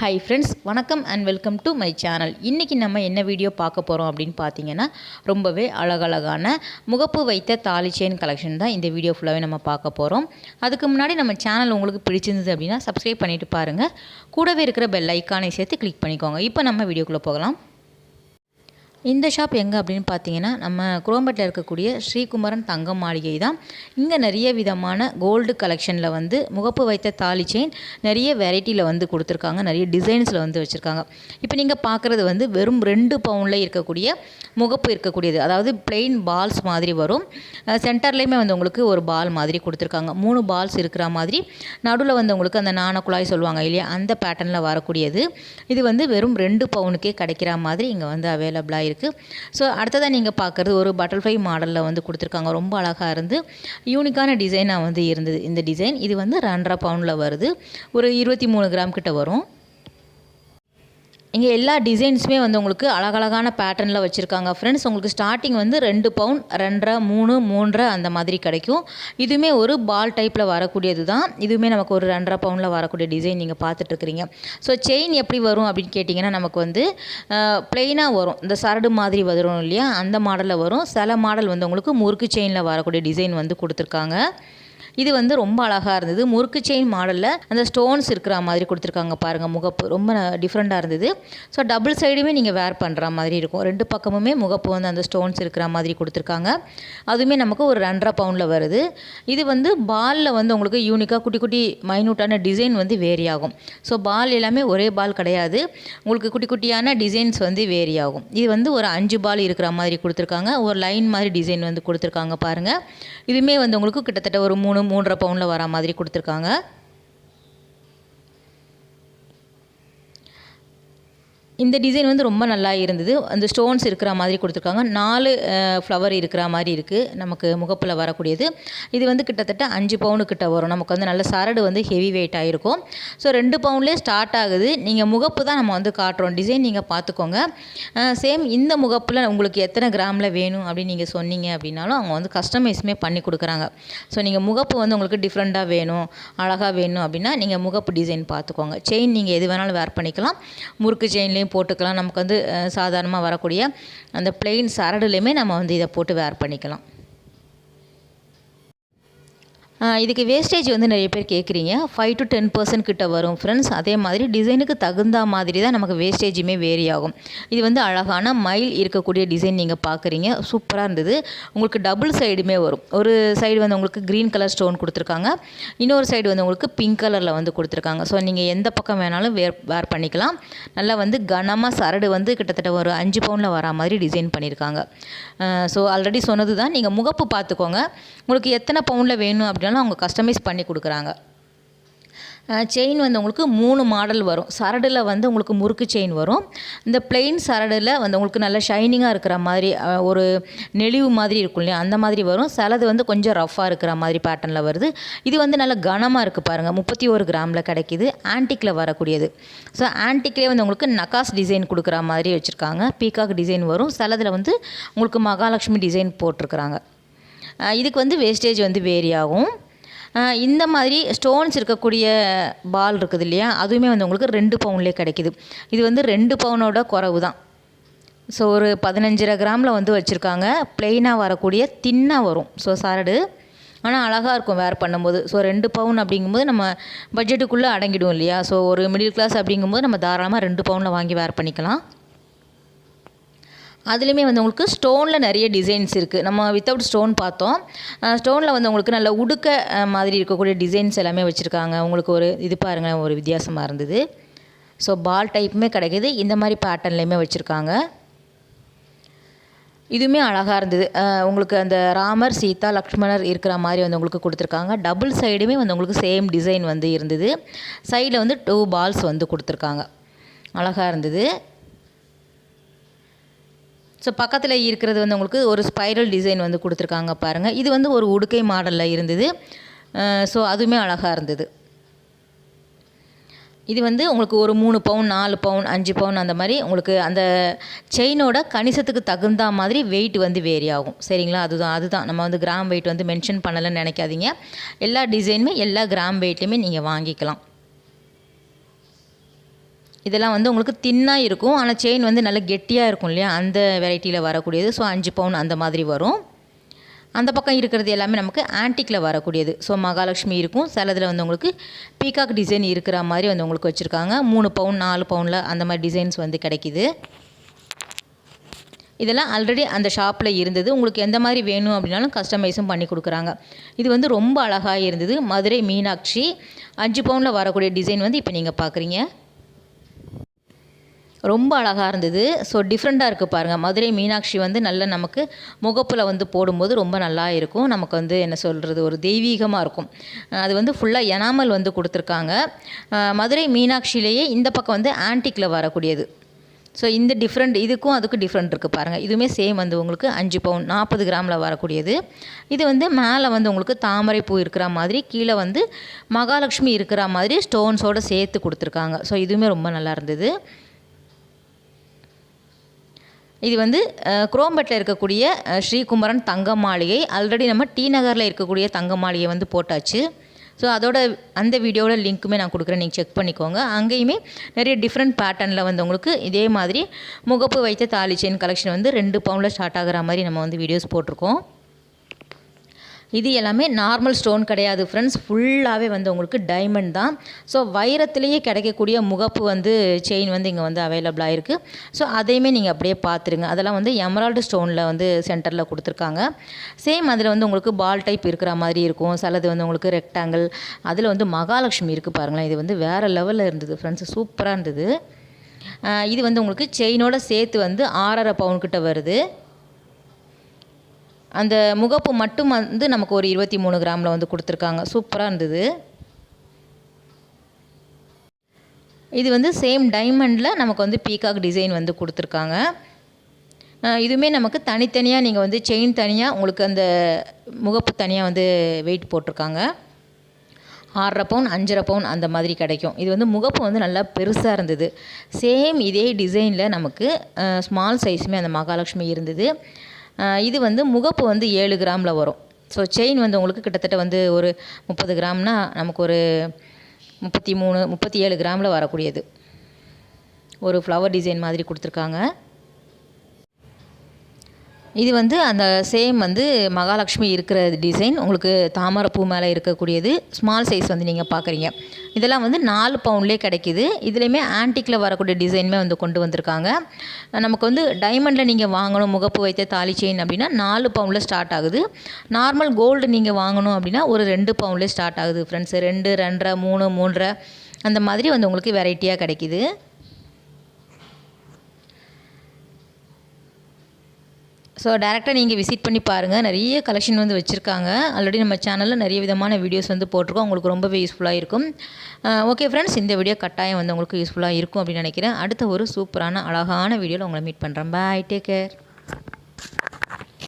Hi friends, வணக்கம் and welcome to my channel. இன்றைக்கி நம்ம என்ன வீடியோ பார்க்க போகிறோம் அப்படின்னு பார்த்தீங்கன்னா, ரொம்பவே அழகழகான முகப்பு வைத்த தாலி செயின் கலெக்ஷன் தான் இந்த வீடியோ ஃபுல்லாகவே நம்ம பார்க்க போகிறோம். அதுக்கு முன்னாடி நம்ம சேனல் உங்களுக்கு பிடிச்சிருந்தது அப்படின்னா சப்ஸ்கிரைப் பண்ணிவிட்டு பாருங்கள். கூடவே இருக்கிற பெல் ஐக்கானை சேர்த்து கிளிக் பண்ணிக்கோங்க. இப்போ நம்ம வீடியோக்குள்ளே போகலாம். இந்த ஷாப் எங்கே அப்படின்னு பார்த்தீங்கன்னா, நம்ம குரோம்பேட்டில் இருக்கக்கூடிய ஸ்ரீகுமரன் தங்க மாளிகை தான். இங்கே நிறைய விதமான கோல்டு கலெக்ஷனில் வந்து முகப்பு வைத்த தாலி செயின் நிறைய வெரைட்டியில் வந்து கொடுத்துருக்காங்க. நிறைய டிசைன்ஸில் வந்து வச்சுருக்காங்க. இப்போ நீங்கள் பார்க்குறது வந்து வெறும் 2 பவுனில் இருக்கக்கூடிய முகப்பு இருக்கக்கூடியது. அதாவது பிளெயின் பால்ஸ் மாதிரி வரும். சென்டர்லேயுமே வந்து உங்களுக்கு ஒரு பால் மாதிரி கொடுத்துருக்காங்க. 3 பால்ஸ் இருக்கிற மாதிரி நடுவில் வந்து உங்களுக்கு அந்த நாணக்குழாய் சொல்லுவாங்க இல்லையா, அந்த பேட்டர்னில் வரக்கூடியது. இது வந்து வெறும் 2 பவுனுக்கே கிடைக்கிற மாதிரி இங்கே வந்து அவைலபிளாக இருக்குது. ஸோ அடுத்ததாக நீங்கள் பார்க்குறது ஒரு பட்டர்ஃப்ளை மாடலில் வந்து கொடுத்துருக்காங்க. ரொம்ப அழகாக இருந்து யூனிக்கான டிசைனாக வந்து இருந்தது இந்த டிசைன். இது வந்து 2.5 பவுனில் வருது. ஒரு 23 கிராம் கிட்ட வரும். இங்கே எல்லா டிசைன்ஸுமே வந்து உங்களுக்கு அழகழகான பேட்டர்னில் வச்சுருக்காங்க ஃப்ரெண்ட்ஸ். உங்களுக்கு ஸ்டார்டிங் வந்து 2 பவுன், 2.5, 3, 3 அந்த மாதிரி கிடைக்கும். இதுவுமே ஒரு பால் டைப்பில் வரக்கூடியது தான். இதுவுமே நமக்கு ஒரு 2.5 பவுனில் வரக்கூடிய டிசைன் நீங்கள் பார்த்துட்ருக்குறீங்க. ஸோ செயின் எப்படி வரும் அப்படின்னு கேட்டிங்கன்னா, நமக்கு வந்து ப்ளெயினாக வரும். இந்த சரடு மாதிரி வரும் இல்லையா, அந்த மாடலில் வரும். சில மாடல் வந்து உங்களுக்கு முறுக்கு செயினில் வரக்கூடிய டிசைன் வந்து கொடுத்துருக்காங்க. இது வந்து ரொம்ப அழகாக இருந்தது. முறுக்கு செயின் மாடலில் அந்த ஸ்டோன்ஸ் இருக்கிற மாதிரி கொடுத்துருக்காங்க பாருங்கள். முகப்பு ரொம்ப டிஃப்ரெண்ட்டாக இருந்தது. ஸோ டபுள் சைடுமே நீங்கள் வேர் பண்ணுற மாதிரி இருக்கும். 2 பக்கமுமே முகப்பு வந்து அந்த ஸ்டோன்ஸ் இருக்கிற மாதிரி கொடுத்துருக்காங்க. அதுவுமே நமக்கு ஒரு 2.5 பவுனில் வருது. இது வந்து பாலில் வந்து உங்களுக்கு யூனிக்காக குட்டி குட்டி மைனூட்டான டிசைன் வந்து வேரி ஆகும். ஸோ பால் எல்லாமே ஒரே பால் கிடையாது. உங்களுக்கு குட்டி குட்டியான டிசைன்ஸ் வந்து வேரி ஆகும். இது வந்து ஒரு 5 பால் இருக்கிற மாதிரி கொடுத்துருக்காங்க. ஒரு லைன் மாதிரி டிசைன் வந்து கொடுத்துருக்காங்க பாருங்கள். இதுவுமே வந்து உங்களுக்கு கிட்டத்தட்ட ஒரு 3.5 பவுனில் வர மாதிரி கொடுத்துருக்காங்க. இந்த டிசைன் வந்து ரொம்ப நல்லா இருந்தது. அந்த ஸ்டோன்ஸ் இருக்கிற மாதிரி கொடுத்துருக்காங்க. 4 ஃப்ளவர் இருக்கிற மாதிரி இருக்குது நமக்கு முகப்பில் வரக்கூடியது. இது வந்து கிட்டத்தட்ட 5 பவுனுக்கிட்ட வரும். நமக்கு வந்து நல்ல சரடு வந்து ஹெவி வெயிட்டாக இருக்கும். ஸோ 2 பவுன்லேயே ஸ்டார்ட் ஆகுது. நீங்கள் முகப்பு தான் நம்ம வந்து காட்டுறோம். டிசைன் நீங்கள் பார்த்துக்கோங்க. சேம் இந்த முகப்பில் உங்களுக்கு எத்தனை கிராமில் வேணும் அப்படின்னு நீங்கள் சொன்னீங்க அப்படின்னாலும் அவங்க வந்து கஸ்டமைஸுமே பண்ணி கொடுக்குறாங்க. ஸோ நீங்கள் முகப்பு வந்து உங்களுக்கு டிஃப்ரெண்ட்டாக வேணும், அழகாக வேணும் அப்படின்னா நீங்கள் முகப்பு டிசைன் பார்த்துக்கோங்க. செயின் நீங்கள் எது வேணாலும் வேர் பண்ணிக்கலாம். முறுக்கு செயின்லேயும் போட்டுக்கலாம். நமக்கு வந்து சாதாரணமாக வரக்கூடிய அந்த பிளெயின் சரடுலையுமே நம்ம வந்து இதை போட்டு வேர் பண்ணிக்கலாம். இதுக்கு வேஸ்டேஜ் வந்து நிறைய பேர் கேட்குறீங்க. 5 to 10% கிட்ட வரும் ஃப்ரெண்ட்ஸ். அதே மாதிரி டிசைனுக்கு தகுந்த மாதிரி தான் நமக்கு வேஸ்டேஜுமே வேரி ஆகும். இது வந்து அழகான மயில் இருக்கக்கூடிய டிசைன் நீங்கள் பார்க்குறீங்க. சூப்பராக இருந்தது. உங்களுக்கு டபுள் சைடுமே வரும். ஒரு சைடு வந்து உங்களுக்கு க்ரீன் கலர் ஸ்டோன் கொடுத்துருக்காங்க. இன்னொரு சைடு வந்து உங்களுக்கு பிங்க் கலரில் வந்து கொடுத்துருக்காங்க. ஸோ நீங்கள் எந்த பக்கம் வேணாலும் வேர் பண்ணிக்கலாம். நல்லா வந்து கனமாக சரடு வந்து கிட்டத்தட்ட ஒரு 5 பவுனில் வர மாதிரி டிசைன் பண்ணியிருக்காங்க. ஸோ ஆல்ரெடி சொன்னது தான். நீங்கள் முகப்பு பார்த்துக்கோங்க. உங்களுக்கு எத்தனை பவுனில் வேணும் அப்படின்னா அவங்க கஸ்டமைஸ் பண்ணி கொடுக்குறாங்க. செயின் வந்து உங்களுக்கு 3 மாடல் வரும். சரடில் வந்து உங்களுக்கு முறுக்கு செயின் வரும். இந்த பிளெயின் சரடில் வந்து உங்களுக்கு நல்ல ஷைனிங்காக இருக்கிற மாதிரி ஒரு நெளிவு மாதிரி இருக்கும் இல்லையா, அந்த மாதிரி வரும். சிலது வந்து கொஞ்சம் ரஃப்பாக இருக்கிற மாதிரி பேட்டர்னில் வருது. இது வந்து நல்ல கனமாக இருக்குது பாருங்கள். 31 கிராமில் கிடைக்கிது. ஆன்டிக்கில் வரக்கூடியது. ஸோ ஆன்டிக்லேயே வந்து உங்களுக்கு நகாஸ் டிசைன் கொடுக்குற மாதிரி வச்சுருக்காங்க. பீகாக் டிசைன் வரும். சிலதில் வந்து உங்களுக்கு மகாலட்சுமி டிசைன் போட்டிருக்கிறாங்க. இதுக்கு வந்து வேஸ்டேஜ் வந்து வேரி ஆகும். இந்த மாதிரி ஸ்டோன்ஸ் இருக்கக்கூடிய பால் இருக்குது இல்லையா, அதுவுமே வந்து உங்களுக்கு 2 பவுன்லேயே கிடைக்கிது. இது வந்து 2 பவுனோட குறவு தான். ஸோ ஒரு 15.5 கிராமில் வந்து வச்சுருக்காங்க. ப்ளெயினாக வரக்கூடிய தின்னாக வரும். ஸோ சரடு ஆனால் அழகாக இருக்கும் வேர் பண்ணும்போது. ஸோ 2 பவுன் அப்படிங்கும்போது நம்ம பட்ஜெட்டுக்குள்ளே அடங்கிடும் இல்லையா. ஸோ ஒரு மிடில் கிளாஸ் அப்படிங்கும்போது நம்ம தாராளமாக 2 பவுனில் வாங்கி வேர் பண்ணிக்கலாம். அதுலேயுமே வந்து உங்களுக்கு ஸ்டோனில் நிறைய டிசைன்ஸ் இருக்குது. நம்ம வித்தவுட் ஸ்டோன் பார்த்தோம். ஸ்டோனில் வந்து உங்களுக்கு நல்ல உடுக்க மாதிரி இருக்கக்கூடிய டிசைன்ஸ் எல்லாமே வச்சுருக்காங்க. உங்களுக்கு ஒரு இது பாருங்கள், ஒரு வித்தியாசமாக இருந்தது. ஸோ பால் டைப்புமே கிடைக்கிது. இந்த மாதிரி பேட்டர்ன்லேயுமே வச்சுருக்காங்க. இதுவுமே அழகாக இருந்தது. உங்களுக்கு அந்த ராமர், சீதா, லக்ஷ்மணர் இருக்கிற மாதிரி வந்து உங்களுக்கு கொடுத்துருக்காங்க. டபுள் சைடுமே வந்து உங்களுக்கு சேம் டிசைன் வந்து இருந்தது. சைடில் வந்து 2 பால்ஸ் வந்து கொடுத்துருக்காங்க. அழகாக இருந்தது. ஸோ பக்கத்தில் இருக்கிறது வந்து உங்களுக்கு ஒரு ஸ்பைரல் டிசைன் வந்து கொடுத்துருக்காங்க பாருங்கள். இது வந்து ஒரு உடுக்கை மாடலில் இருந்தது. ஸோ அதுவுமே அழகாக இருந்தது. இது வந்து உங்களுக்கு ஒரு 3 பவுன், 4 பவுன், 5 பவுன் அந்த மாதிரி உங்களுக்கு அந்த செயினோட கணிசத்துக்கு தகுந்த மாதிரி வெயிட் வந்து வேரி ஆகும். சரிங்களா, அதுதான் நம்ம வந்து கிராம் வெயிட் வந்து மென்ஷன் பண்ணலைன்னு நினைக்காதீங்க. எல்லா டிசைனுமே எல்லா கிராம் வெயிட்லேயுமே நீங்கள் வாங்கிக்கலாம். இதெல்லாம் வந்து உங்களுக்கு தின்னாக இருக்கும், ஆனால் செயின் வந்து நல்லா கெட்டியாக இருக்கும் இல்லையா, அந்த வெரைட்டியில் வரக்கூடியது. ஸோ 5 பவுன் அந்த மாதிரி வரும். அந்த பக்கம் இருக்கிறது எல்லாமே நமக்கு ஆன்டிக்கில் வரக்கூடியது. ஸோ மகாலட்சுமி இருக்கும், சிலதில் வந்து உங்களுக்கு பீகாக் டிசைன் இருக்கிற மாதிரி வந்து உங்களுக்கு வச்சுருக்காங்க. 3 பவுன் 4 பவுனில் அந்த மாதிரி டிசைன்ஸ் வந்து கிடைக்கிது. இதெல்லாம் ஆல்ரெடி அந்த ஷாப்பில் இருந்தது. உங்களுக்கு எந்த மாதிரி வேணும் அப்படின்னாலும் கஸ்டமைஸும் பண்ணி கொடுக்குறாங்க. இது வந்து ரொம்ப அழகாக இருந்தது. மதுரை மீனாட்சி 5 பவுனில் வரக்கூடிய டிசைன் வந்து இப்போ நீங்கள் பார்க்குறீங்க. ரொம்ப அழகாக இருந்தது. ஸோ டிஃப்ரெண்ட்டாக இருக்குது பாருங்கள். மதுரை மீனாட்சி வந்து நல்ல நமக்கு முகப்பில் வந்து போடும்போது ரொம்ப நல்லா இருக்கும். நமக்கு வந்து என்ன சொல்கிறது, ஒரு தெய்வீகமாக இருக்கும். அது வந்து ஃபுல்லாக எனாமல் வந்து கொடுத்துருக்காங்க. மதுரை மீனாட்சியிலேயே இந்த பக்கம் வந்து ஆன்டிக்கில் வரக்கூடியது. ஸோ இந்த டிஃப்ரெண்ட், இதுக்கும் அதுக்கும் டிஃப்ரெண்ட் இருக்குது பாருங்கள். இதுவுமே சேம் வந்து உங்களுக்கு 5 பவுன் 40 கிராமில் வரக்கூடியது. இது வந்து மேலே வந்து உங்களுக்கு தாமரை பூ இருக்கிற மாதிரி, கீழே வந்து மகாலட்சுமி இருக்கிற மாதிரி ஸ்டோன்ஸோடு சேர்த்து கொடுத்துருக்காங்க. ஸோ இதுவுமே ரொம்ப நல்லா இருந்தது. இது வந்து குரோம்பேட்டில் இருக்கக்கூடிய ஸ்ரீகுமரன் தங்க மாளிகை. ஆல்ரெடி நம்ம டி நகரில் இருக்கக்கூடிய தங்க மாளிகை வந்து போட்டாச்சு. ஸோ அதோட அந்த வீடியோவோட லிங்க்குமே நான் கொடுக்குறேன், நீங்கள் செக் பண்ணிக்கோங்க. அங்கேயுமே நிறைய டிஃப்ரெண்ட் பேட்டர்னில் வந்து உங்களுக்கு இதே மாதிரி முகப்பு வைத்த தாலி செயின் கலெக்ஷன் வந்து 2 பவுனில் ஸ்டார்ட் ஆகிற மாதிரி நம்ம வந்து வீடியோஸ் போட்டிருக்கோம். இது எல்லாமே நார்மல் ஸ்டோன் கிடையாது ஃப்ரெண்ட்ஸ், ஃபுல்லாகவே வந்து உங்களுக்கு டைமண்ட் தான். ஸோ வைரத்துலேயே கிடைக்கக்கூடிய முகப்பு வந்து செயின் வந்து இங்கே வந்து அவைலபிளாக இருக்குது. ஸோ அதையுமே நீங்கள் அப்படியே பார்த்துருங்க. அதெல்லாம் வந்து எமரால்டு ஸ்டோனில் வந்து சென்டரில் கொடுத்துருக்காங்க. சேம் அதில் வந்து உங்களுக்கு பால் டைப் இருக்கிற மாதிரி இருக்கும், சிலது வந்து உங்களுக்கு ரெக்டாங்கிள். அதில் வந்து மகாலட்சுமி இருக்குது பாருங்களேன். இது வந்து வேறு லெவலில் இருந்தது ஃப்ரெண்ட்ஸ், சூப்பராக இருந்தது. இது வந்து உங்களுக்கு செயினோட சேர்த்து வந்து 6.5 பவுன் கிட்ட வருது. அந்த முகப்பு மட்டும் வந்து நமக்கு ஒரு 23 கிராமில் வந்து கொடுத்துருக்காங்க. சூப்பராக இருந்தது. இது வந்து சேம் டைமண்டில் நமக்கு வந்து பீகாக் டிசைன் வந்து கொடுத்துருக்காங்க. இதுவுமே நமக்கு தனித்தனியாக நீங்கள் வந்து செயின் தனியாக, உங்களுக்கு அந்த முகப்பு தனியாக வந்து வெயிட் போட்டிருக்காங்க. 6.5 பவுன் 5.5 பவுன் அந்த மாதிரி கிடைக்கும். இது வந்து முகப்பு வந்து நல்லா பெருசாக இருந்தது. சேம் இதே டிசைனில் நமக்கு ஸ்மால் சைஸுமே அந்த மகாலட்சுமி இருந்தது. இது வந்து முகப்பு வந்து 7 கிராமில் வரும். ஸோ செயின் வந்து உங்களுக்கு கிட்டத்தட்ட வந்து ஒரு 30 கிராம்னா நமக்கு ஒரு 33 37 கிராமில் வரக்கூடியது. ஒரு ஃப்ளவர் டிசைன் மாதிரி கொடுத்துருக்காங்க. இது வந்து அந்த சேம் வந்து மகாலட்சுமி இருக்கிற டிசைன் உங்களுக்கு தாமரைப்பூ மேலே இருக்கக்கூடியது. ஸ்மால் சைஸ் வந்து நீங்கள் பார்க்குறீங்க. இதெல்லாம் வந்து 4 பவுன்லேயே கிடைக்கிது. இதுலேயுமே ஆன்டிக்கில் வரக்கூடிய டிசைனுமே வந்து கொண்டு வந்திருக்காங்க. நமக்கு வந்து டைமண்டில் நீங்கள் வாங்கணும் முகப்பு வைத்த தாலி செயின் அப்படின்னா 4 பவுனில் ஸ்டார்ட் ஆகுது. நார்மல் கோல்டு நீங்கள் வாங்கணும் அப்படின்னா ஒரு 2 பவுன்லேயே ஸ்டார்ட் ஆகுது ஃப்ரெண்ட்ஸ். 2, 2.5, 3, 3.5 அந்த மாதிரி வந்து உங்களுக்கு வெரைட்டியாக கிடைக்கிது. ஸோ டேரெக்டாக நீங்கள் விசிட் பண்ணி பாருங்கள். நிறைய கலெக்ஷன் வந்து வச்சுருக்காங்க. ஆல்ரெடி நம்ம சேனலில் நிறைய விதமான வீடியோஸ் வந்து போட்டிருக்கோம். உங்களுக்கு ரொம்பவே யூஸ்ஃபுல்லாக இருக்கும். ஓகே ஃப்ரெண்ட்ஸ், இந்த வீடியோ கட்டாயம் வந்து உங்களுக்கு யூஸ்ஃபுல்லாக இருக்கும் அப்படின்னு நினைக்கிறேன். அடுத்த ஒரு சூப்பரான அழகான வீடியோவில் உங்களை மீட் பண்ணுறேன். பாய், டேக் கேர்.